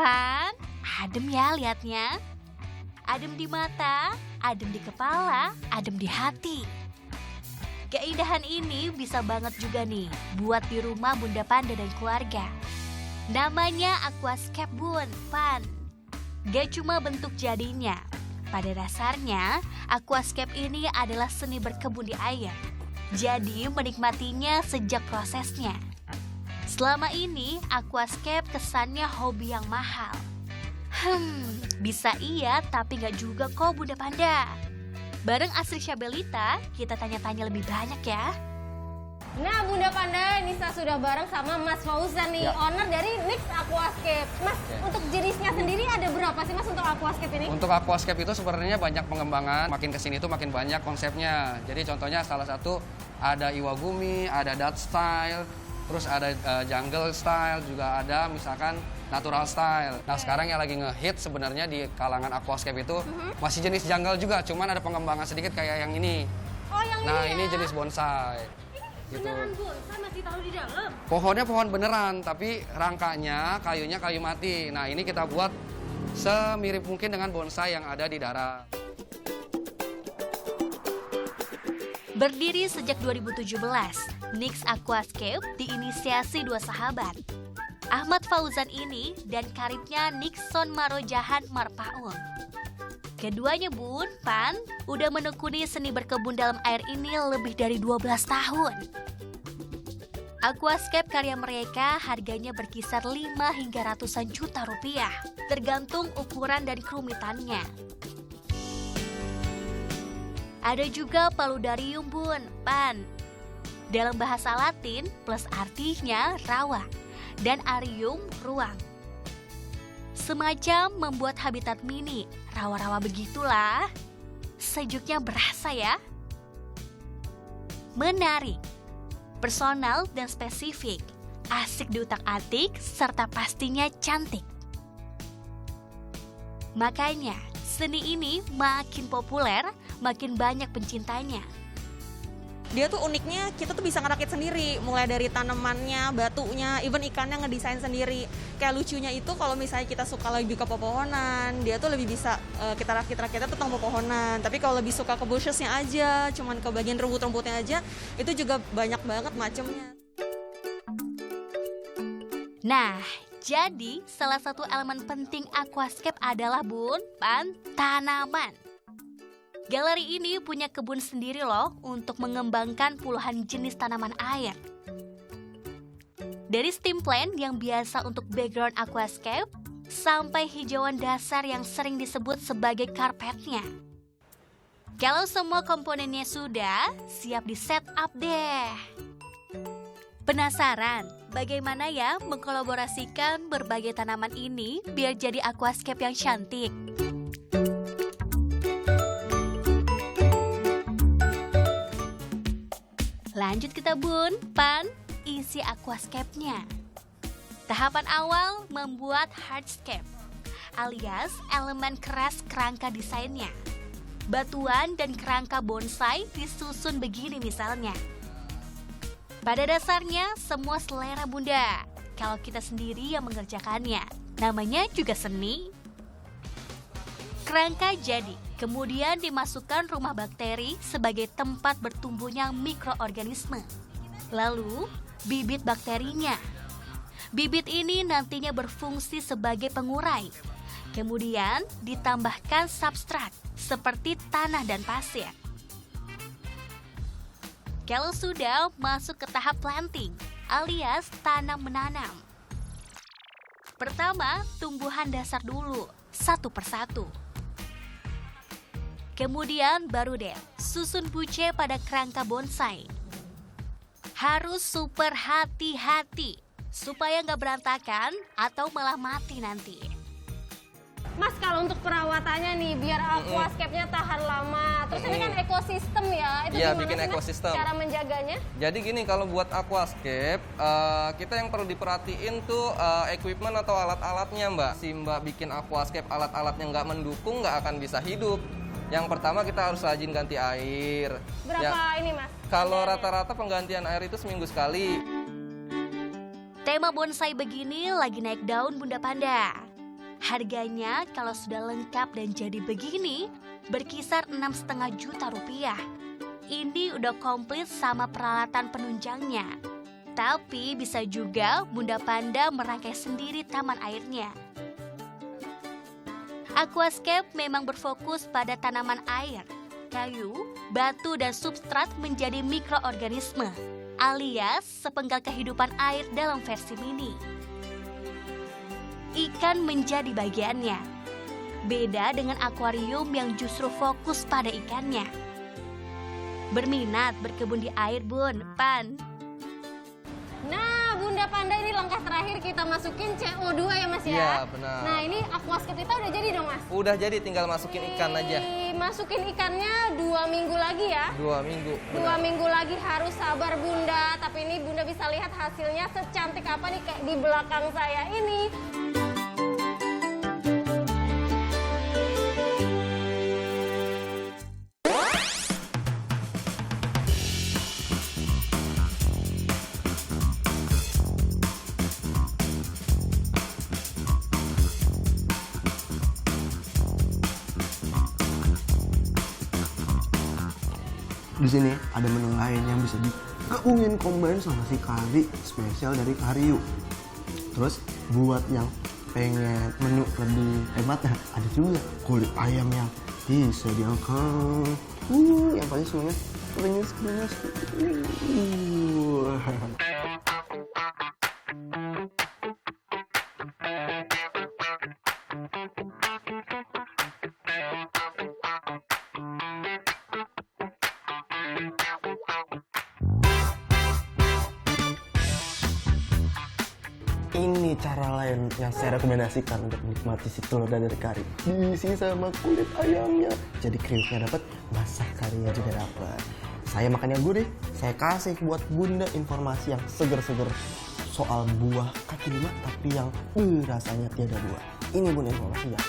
Pan, adem ya liatnya. Adem di mata, adem di kepala, adem di hati. Keindahan ini bisa banget juga nih buat di rumah Bunda Panda dan keluarga. Namanya aquascape Bun, Pan. Gak cuma bentuk jadinya. Pada dasarnya, aquascape ini adalah seni berkebun di air. Jadi menikmatinya sejak prosesnya. Selama ini, aquascape kesannya hobi yang mahal. Bisa iya, tapi gak juga kok Bunda Panda. Bareng Astri Syabelita, kita tanya-tanya lebih banyak ya. Nah Bunda Panda, ini saya sudah bareng sama Mas Fauzan nih, owner dari Nix Aquascape. Mas, untuk jenisnya sendiri ada berapa sih Mas untuk aquascape ini? Untuk aquascape itu sebenarnya banyak pengembangan, makin kesini tuh makin banyak konsepnya. Jadi contohnya salah satu ada Iwagumi, ada Dutch style, terus ada jungle style, juga ada misalkan natural style. Nah sekarang yang lagi ngehit sebenarnya di kalangan aquascape itu masih jenis jungle juga, cuman ada pengembangan sedikit kayak yang ini. Oh yang Nah ini ya? ini jenis bonsai. Gitu. Beneran bonsai masih taruh di dalam? Pohonnya pohon beneran, tapi rangkanya, kayunya kayu mati. Nah ini kita buat semirip mungkin dengan bonsai yang ada di darat. Berdiri sejak 2017, Nix Aquascape diinisiasi dua sahabat, Ahmad Fauzan ini dan karibnya Nixon Marojahan Marpaung. Keduanya Bun, Pan, udah menekuni seni berkebun dalam air ini lebih dari 12 tahun. Aquascape karya mereka harganya berkisar 5 hingga ratusan juta rupiah, tergantung ukuran dan kerumitannya. Ada juga paludarium Bun, Pan. Dalam bahasa Latin plus artinya rawa dan arium ruang. Semacam membuat habitat mini, rawa-rawa begitulah. Sejuknya berasa ya. Menarik, personal dan spesifik, asik diutak-atik serta pastinya cantik. Makanya seni ini makin populer, makin banyak pencintanya. Dia tuh uniknya kita tuh bisa ngerakit sendiri, mulai dari tanamannya, batunya, even ikannya ngedesain sendiri. Kayak lucunya itu kalau misalnya kita suka lebih ke pepohonan, dia tuh lebih bisa kita rakit-rakitnya tentang pepohonan. Tapi kalau lebih suka ke bushesnya aja, cuman ke bagian rumput-rumputnya aja, itu juga banyak banget macemnya. Nah, jadi salah satu elemen penting aquascape adalah Bun, Pan, tanaman. Galeri ini punya kebun sendiri loh untuk mengembangkan puluhan jenis tanaman air. Dari steam plant yang biasa untuk background aquascape, sampai hijauan dasar yang sering disebut sebagai karpetnya. Kalau semua komponennya sudah, siap di setup deh. Penasaran bagaimana ya mengkolaborasikan berbagai tanaman ini biar jadi aquascape yang cantik? Lanjut kita Bun, Pan, isi aquascape-nya. Tahapan awal membuat hardscape, alias elemen keras kerangka desainnya. Batuan dan kerangka bonsai disusun begini misalnya. Pada dasarnya semua selera Bunda. Kalau kita sendiri yang mengerjakannya, namanya juga seni. Kerangka jadi, kemudian dimasukkan rumah bakteri sebagai tempat bertumbuhnya mikroorganisme. Lalu, bibit bakterinya. Bibit ini nantinya berfungsi sebagai pengurai. Kemudian ditambahkan substrat seperti tanah dan pasir. Kalau sudah masuk ke tahap planting, alias tanam menanam. Pertama, tumbuhan dasar dulu, satu persatu. Kemudian baru deh, susun buce pada kerangka bonsai. Harus super hati-hati, supaya nggak berantakan atau malah mati nanti. Mas, kalau untuk perawatannya nih, biar aquascape-nya tahan lama. Terus ini kan ekosistem ya, itu Iya, gimana bikin sih, Mas, ekosistem. cara menjaganya? Jadi gini, kalau buat aquascape, kita yang perlu diperhatiin tuh equipment atau alat-alatnya Mbak. Si Mbak bikin aquascape, alat-alatnya nggak mendukung, nggak akan bisa hidup. Yang pertama kita harus rajin ganti air. Berapa ini Mas? Kalau rata-rata penggantian air itu seminggu sekali. Tema bonsai begini lagi naik daun Bunda Panda. Harganya kalau sudah lengkap dan jadi begini, berkisar 6,5 juta rupiah. Ini udah komplit sama peralatan penunjangnya. Tapi bisa juga Bunda Panda merangkai sendiri taman airnya. Aquascape memang berfokus pada tanaman air, kayu, batu, dan substrat menjadi mikroorganisme, alias sepenggal kehidupan air dalam versi mini. Ikan menjadi bagiannya. Beda dengan akuarium yang justru fokus pada ikannya. Berminat berkebun di air, Bun? Pan? Nah, Bunda Panda, ini langkah terakhir kita masukin CO2 ya Mas ya? Iya, benar. Nah, ini aquascape kita udah jadi dong Mas? Udah jadi, tinggal masukin ikan aja. Masukin ikannya 2 minggu lagi ya? 2 minggu. 2 minggu lagi, harus sabar Bunda. Tapi ini Bunda bisa lihat hasilnya secantik apa nih kayak di belakang saya ini. Di sini ada menu lain yang bisa digabungin combine sama si kari spesial dari Kariu. Terus buat yang pengen menu lebih hemat, ada juga kulit ayam yang disediakan. Yang paling semuanya krenyes. Ini cara lain yang saya rekomendasikan untuk menikmati si telur dadar kari. Diisi sama kulit ayamnya. Jadi kriuknya dapat, basah karinya juga dapat. Saya makannya gurih, saya kasih buat Bunda informasi yang seger-seger soal buah kaki lima tapi yang rasanya tiada buah. Ini Bunda informasinya.